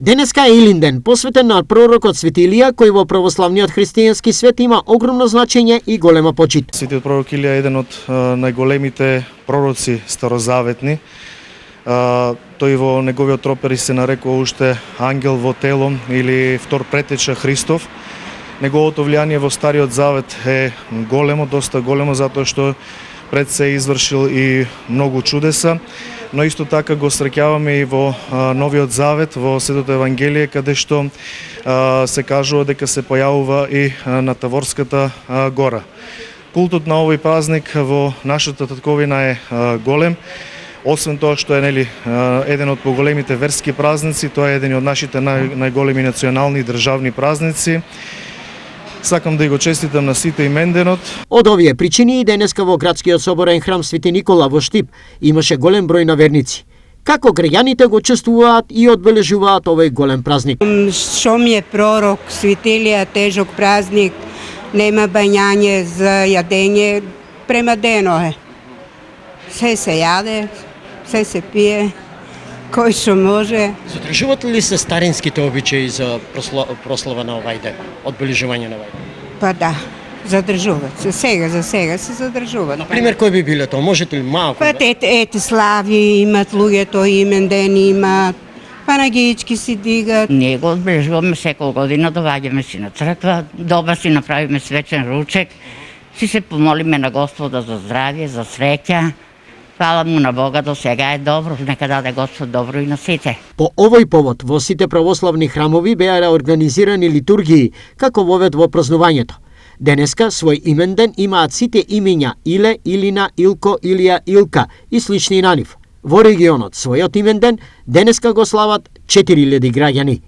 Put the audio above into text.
Денеска е Илинден, посветен на пророкот Свети Илија, кој во православниот христијански свет има огромно значење и голема почит. Светиот пророк Илија е еден од најголемите пророци старозаветни. Тој во неговиот тропери се нарекува уште ангел во тело или втор претеча Христов. Неговото влијание во Стариот Завет е големо, доста големо, затоа што пред се извршил и многу чудеса, но исто така го среќаваме и во Новиот Завет, во Светото Евангелие, каде што се кажува дека се појавува и на Таворската гора. Култот на овој празник во нашата татковина е голем. Освен тоа што е еден од поголемите верски празници, тоа е еден од нашите најголеми национални и државни празници. Сакам да го честитам на сите именденот. Од овие причини и денеска во градскиот соборен храм Свети Никола во Штип имаше голем број на верници. Како граѓаните го чествуваат и одбележуваат овој голем празник? Шом е пророк, Свети Илија, тежок празник, нема бањање за јадење, према дено е. Се јаде, се пие, кој што може. Задржуват ли се старинските обичаи за прослава на овај ден, одбележување на овај ден? Па да, задржуват се. За сега се задржуват. Например, кој би биле тоа? Можете ли малку? Па ете слави имат луѓето, имен ден имат, панагиички си дигат. Ние го одбележуваме секоја година, доаѓаме си на црква, доба си направиме свечен ручек, си се помолиме на Господа за здравје, за среќа. Фала му на Бога, до сега е добро, нека даде Господ добро и на сите. По овој повод во сите православни храмови беа организирани литургии, како вовед во празнувањето. Денеска свој имен ден имаат сите имиња Иле, Илина, Илко, Илија, Илка и слични на нив. Во регионот својот имен ден денеска го слават 4000 граѓани.